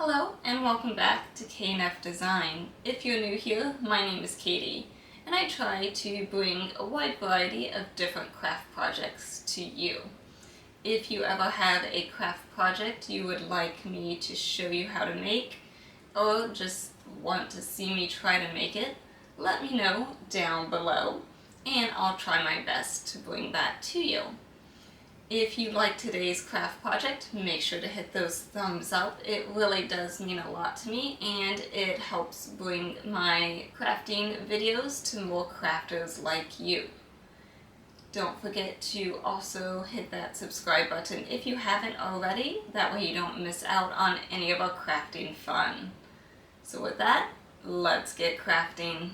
Hello and welcome back to KNF Design. If you're new here, my name is Katie and I try to bring a wide variety of different craft projects to you. If you ever have a craft project you would like me to show you how to make or just want to see me try to make it, let me know down below and I'll try my best to bring that to you. If you like today's craft project, make sure to hit those thumbs up. It really does mean a lot to me and it helps bring my crafting videos to more crafters like you. Don't forget to also hit that subscribe button if you haven't already. That way you don't miss out on any of our crafting fun. So with that, let's get crafting.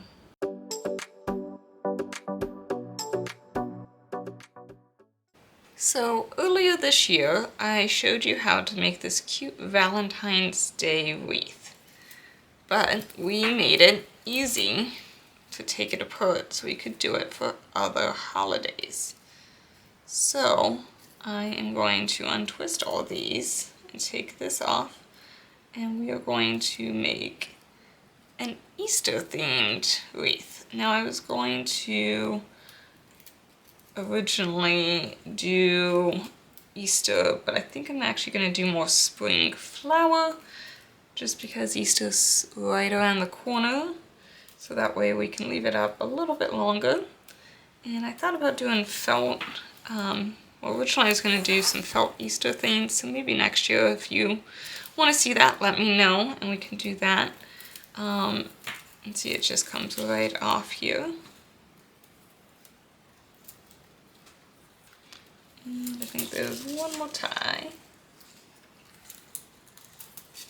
So earlier this year, I showed you how to make this cute Valentine's Day wreath. But we made it easy to take it apart so we could do it for other holidays. So I am going to untwist all these and take this off, and we are going to make an Easter themed wreath. Now I was going to originally do Easter, but I think I'm actually going to do more spring flower just because Easter's right around the corner, so that way we can leave it up a little bit longer. And I thought about doing felt. Well, originally I was going to do some felt Easter things, so maybe next year if you want to see that, let me know and we can do that. And see, it just comes right off here. And I think there's one more tie.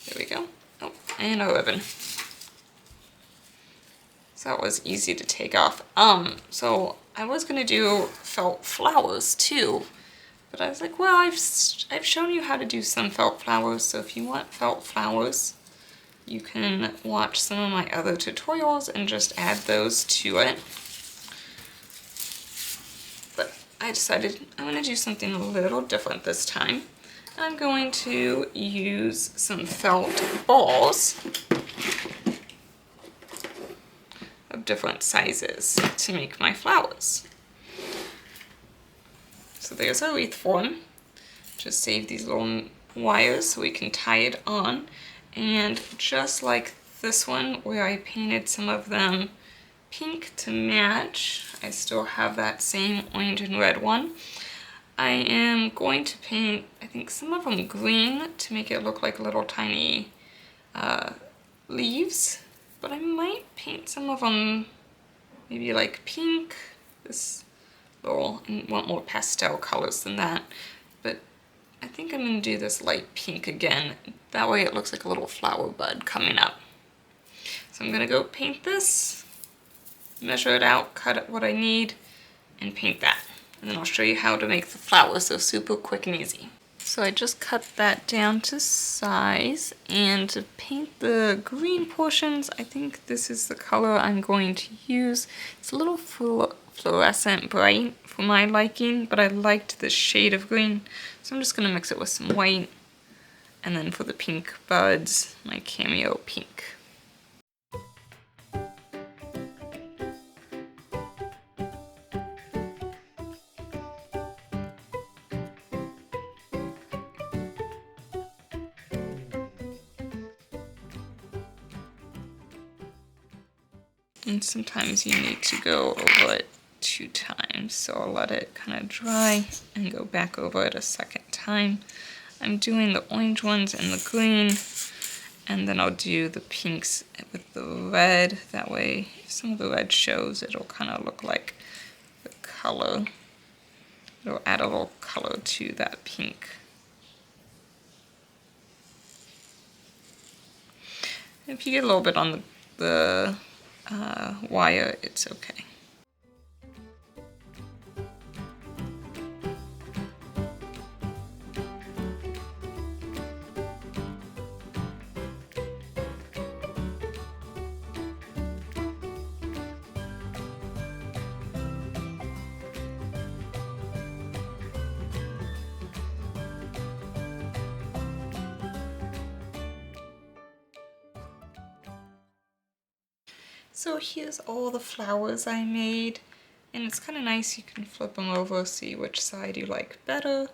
There we go. Oh, and a ribbon. So that was easy to take off. So I was gonna do felt flowers too, but I was like, well, I've shown you how to do some felt flowers, so if you want felt flowers, you can watch some of my other tutorials and just add those to it. I decided I'm going to do something a little different this time. I'm going to use some felt balls of different sizes to make my flowers. So there's our wreath form. Just save these little wires so we can tie it on. And just like this one where I painted some of them pink to match, I still have that same orange and red one. I am going to paint, I think, some of them green to make it look like little tiny leaves, but I might paint some of them maybe like pink, this little, and want more pastel colors than that, but I think I'm going to do this light pink again. That way it looks like a little flower bud coming up. So I'm going to go paint this, measure it out, cut it what I need, and paint that. And then I'll show you how to make the flowers. So super quick and easy. So I just cut that down to size, and to paint the green portions, I think this is the color I'm going to use. It's a little fluorescent bright for my liking, but I liked the shade of green, so I'm just going to mix it with some white. And then for the pink buds, my cameo pink. And sometimes you need to go over it 2 times, so I'll let it kind of dry and go back over it a second time. I'm doing the orange ones and the green, and then I'll do the pinks with the red. That way, if some of the red shows, it'll kind of look like the color. It'll add a little color to that pink. If you get a little bit on the wire, it's okay. So here's all the flowers I made, and it's kind of nice, you can flip them over, see which side you like better.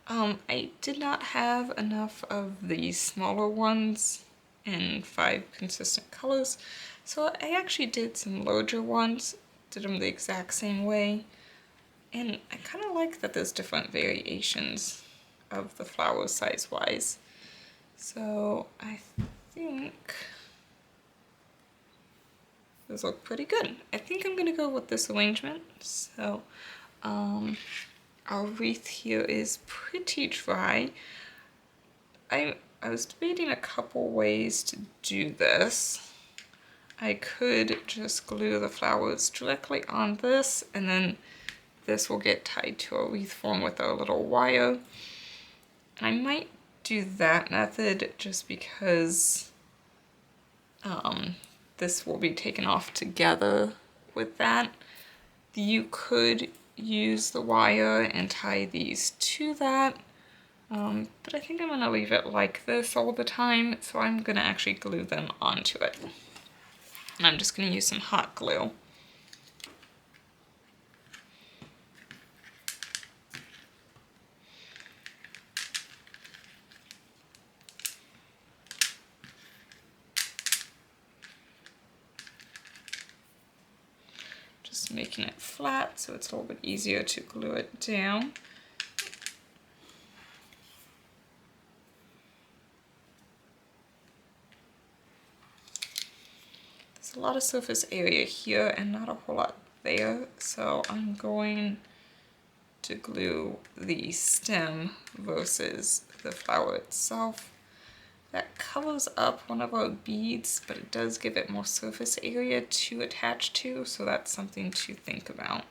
I did not have enough of the smaller ones in 5 consistent colors, so I actually did some larger ones, did them the exact same way, and I kind of like that there's different variations of the flowers size-wise. So I think those look pretty good. I think I'm gonna go with this arrangement. So our wreath here is pretty dry. I was debating a couple ways to do this. I could just glue the flowers directly on this, and then this will get tied to a wreath form with a little wire. And I might do that method just because this will be taken off together with that. You could use the wire and tie these to that, but I think I'm gonna leave it like this all the time, so I'm gonna actually glue them onto it. And I'm just gonna use some hot glue. Just making it flat so it's a little bit easier to glue it down. There's a lot of surface area here and not a whole lot there, so I'm going to glue the stem versus the flower itself. That covers up one of our beads, but it does give it more surface area to attach to, so that's something to think about.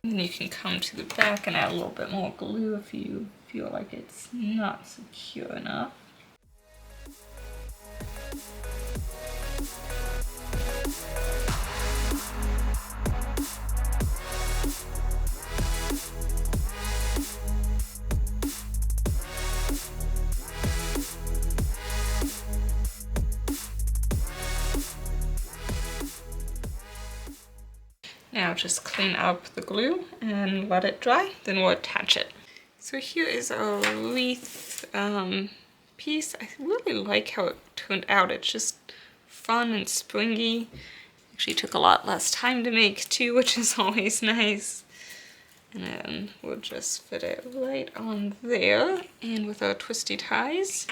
And you can come to the back and add a little bit more glue if you feel like it's not secure enough. Now just clean up the glue and let it dry, then we'll attach it. So here is our wreath piece. I really like how it turned out. It's just fun and springy. Actually took a lot less time to make too, which is always nice. And then we'll just fit it right on there, and with our twisty ties.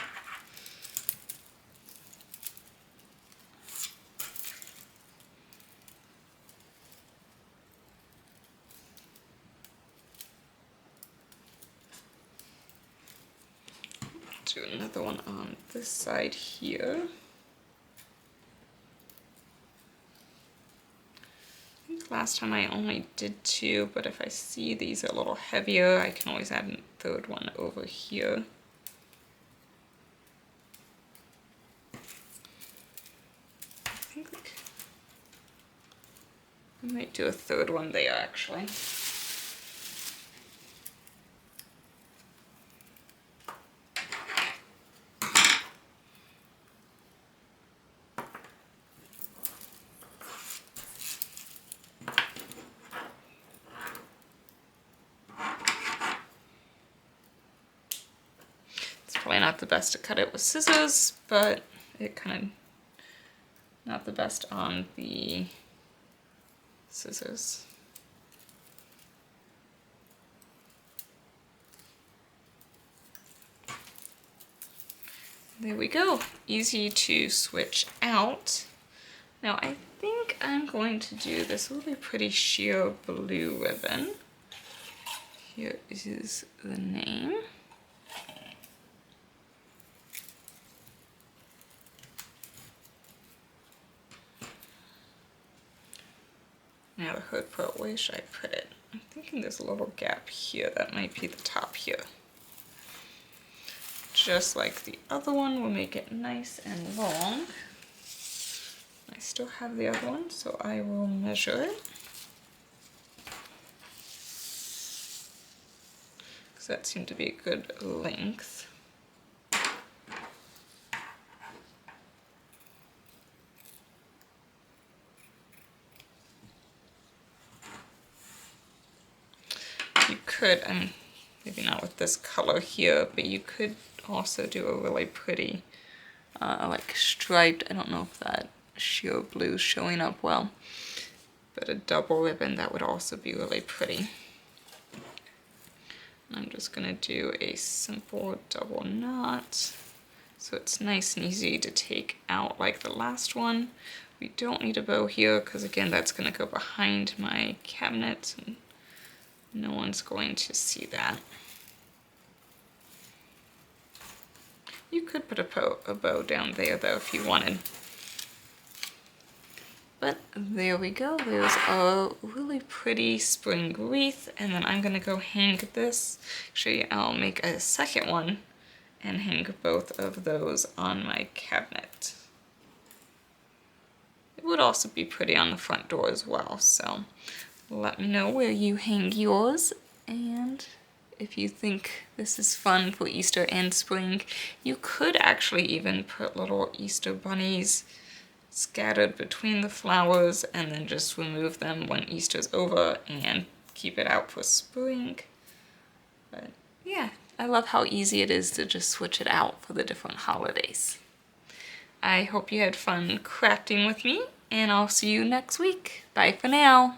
Do another one on this side here. I think last time I only did 2, but if I see these are a little heavier, I can always add a third one over here. I think I might do a third one there actually. Probably not the best to cut it with scissors, but it kind of not the best on the scissors. There we go. Easy to switch out. Now I think I'm going to do this really pretty sheer blue ribbon. Here is the name. Now the hood part, where should I put it? I'm thinking there's a little gap here. That might be the top here. Just like the other one, we'll make it nice and long. I still have the other one, so I will measure it. Because that seemed to be a good length. You could, maybe not with this color here, but you could also do a really pretty, like striped, I don't know if that sheer blue is showing up well, but a double ribbon, that would also be really pretty. I'm just gonna do a simple double knot, so it's nice and easy to take out like the last one. We don't need a bow here, because again, that's gonna go behind my cabinet, and no one's going to see that. You could put a bow down there though if you wanted. But there we go, there's a really pretty spring wreath, and then I'm gonna go hang this. Actually, I'll make a second one and hang both of those on my cabinet. It would also be pretty on the front door as well, so let me know where you hang yours, and if you think this is fun for Easter and spring, you could actually even put little Easter bunnies scattered between the flowers and then just remove them when Easter's over and keep it out for spring. But yeah, I love how easy it is to just switch it out for the different holidays. I hope you had fun crafting with me, and I'll see you next week. Bye for now.